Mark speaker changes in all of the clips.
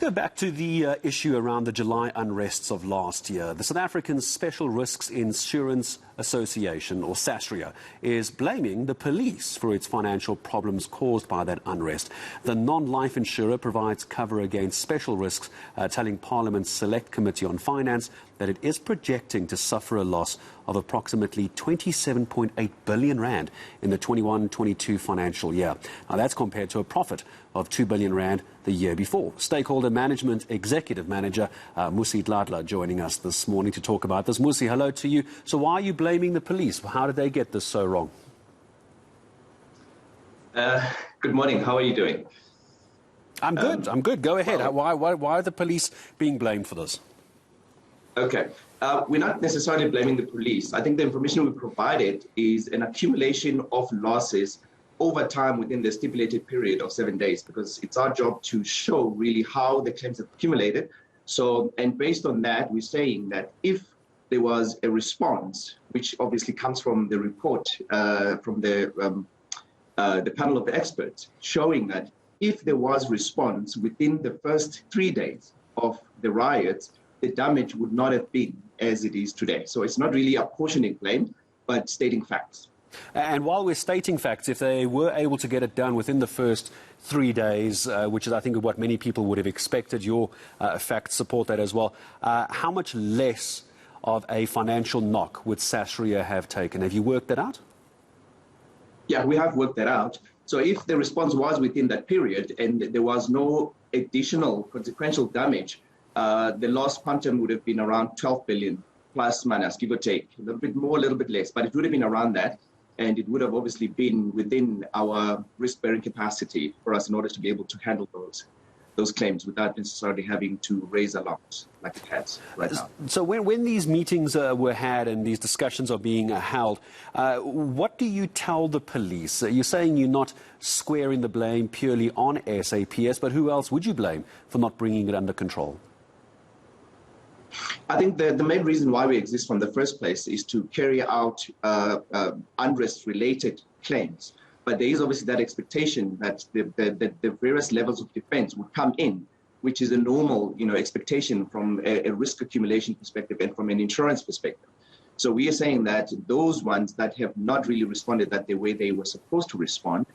Speaker 1: Go back to the issue around the July unrests of last year. The South African Special Risks Insurance Association, or SASRIA, is blaming the police for its financial problems caused by that unrest. The non-life insurer provides cover against special risks, telling Parliament's Select Committee on Finance that it is projecting to suffer a loss of approximately 27.8 billion rand in the 21-22 financial year. Now that's compared to a profit of 2 billion rand the year before. Stakeholder Management Executive Manager Muzi Dladla joining us this morning to talk about this. Muzi, hello to you. So why are you blaming the police? How did they get this so wrong?
Speaker 2: Good morning. How are you doing?
Speaker 1: I'm good. Go ahead. Why are the police being blamed for this?
Speaker 2: Okay. We're not necessarily blaming the police. I think the information we provided is an accumulation of losses over time within the stipulated period of 7 days, because it's our job to show really how the claims have accumulated. So, and based on that, we're saying that if there was a response, which obviously comes from the report from the panel of the experts, showing that if there was response within the first 3 days of the riots, the damage would not have been as it is today. So it's not really apportioning claim, but stating facts.
Speaker 1: And while we're stating facts, if they were able to get it done within the first 3 days, which is, I think, what many people would have expected, your facts support that as well, how much less of a financial knock would SASRIA have taken? Have you worked that out?
Speaker 2: Yeah, we have worked that out. So if the response was within that period and there was no additional consequential damage, the loss quantum would have been around 12 billion, plus minus, give or take. A little bit more, a little bit less, but it would have been around that. And it would have obviously been within our risk-bearing capacity for us in order to be able to handle those claims without necessarily having to raise alarms like it has right now.
Speaker 1: So when these meetings were had and these discussions are being held, what do you tell the police? You're saying you're not squaring the blame purely on SAPS, but who else would you blame for not bringing it under control?
Speaker 2: I think the main reason why we exist from the first place is to carry out unrest-related claims. But there is obviously that expectation that the various levels of defense would come in, which is a normal expectation from a risk accumulation perspective and from an insurance perspective. So we are saying that those ones that have not really responded that the way they were supposed to respond,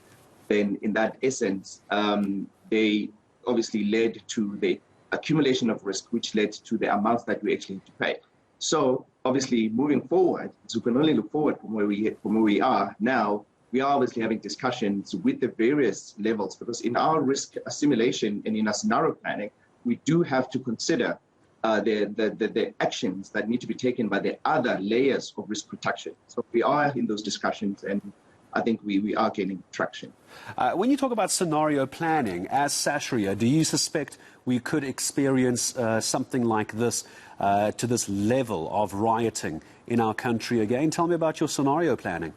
Speaker 2: then in that essence, they obviously led to the accumulation of risk, which led to the amounts that we actually need to pay. So obviously moving forward, so we can only look forward from where we are now. We are obviously having discussions with the various levels, because in our risk assimilation and in our scenario planning, we do have to consider the actions that need to be taken by the other layers of risk protection. So we are in those discussions, and I think we are gaining traction.
Speaker 1: When you talk about scenario planning, as SASRIA, do you suspect we could experience something like this to this level of rioting in our country again? Tell me about your scenario planning.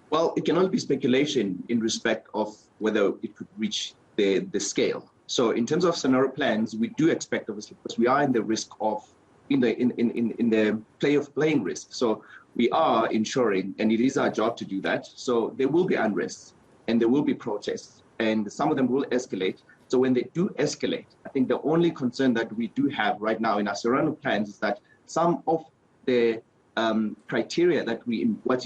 Speaker 2: Well, it can only be speculation in respect of whether it could reach the scale. So in terms of scenario plans, we do expect, obviously, because we are in the risk of, in the play of playing risk. So we are ensuring, and it is our job to do that. So there will be unrest and there will be protests, and some of them will escalate. So when they do escalate, I think the only concern that we do have right now in our scenario plans is that some of the criteria that we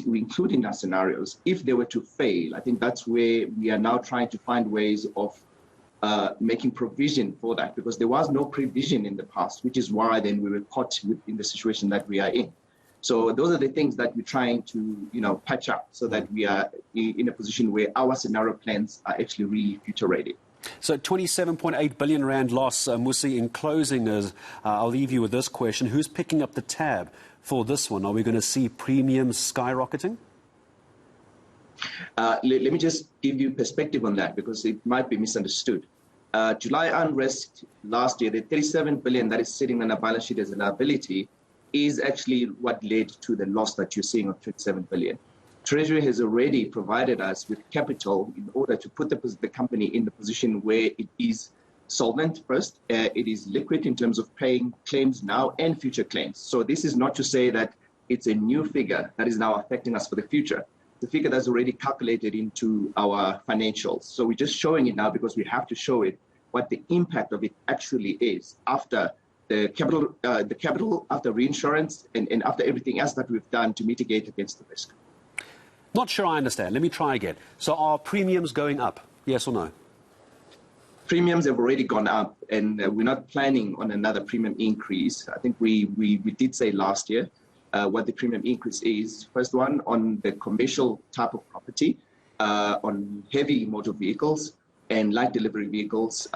Speaker 2: include in our scenarios, if they were to fail, I think that's where we are now trying to find ways of making provision for that, because there was no provision in the past, which is why then we were caught in the situation that we are in. So those are the things that we're trying to patch up so that we are in a position where our scenario plans are actually really future ready.
Speaker 1: So 27.8 billion rand loss, Muzi. In closing, I'll leave you with this question. Who's picking up the tab for this one? Are we going to see premiums skyrocketing?
Speaker 2: Let me just give you perspective on that, because it might be misunderstood. July unrest last year, the 37 billion that is sitting on a balance sheet as a liability is actually what led to the loss that you're seeing of 27 billion. Treasury has already provided us with capital in order to put the company in the position where it is solvent first. It is liquid in terms of paying claims now and future claims. So this is not to say that it's a new figure that is now affecting us for the future. a figure that's already calculated into our financials. So we're just showing it now because we have to show it what the impact of it actually is after the capital, after reinsurance, and after everything else that we've done to mitigate against the risk.
Speaker 1: Not sure I understand. Let me try again. So are premiums going up? Yes or no?
Speaker 2: Premiums have already gone up, and we're not planning on another premium increase. I think we did say last year what the premium increase is. First one on the commercial type of property, on heavy motor vehicles and light delivery vehicles,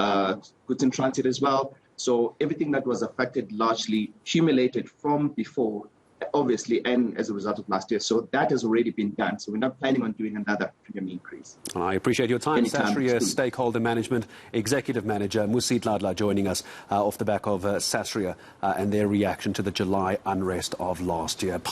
Speaker 2: goods in transit as well. So everything that was affected largely accumulated from before, obviously, and as a result of last year. So that has already been done. So we're not planning on doing another premium increase.
Speaker 1: I appreciate your time. Sasria Stakeholder Management Executive Manager Muzi Dladla joining us off the back of Sasria and their reaction to the July unrest of last year.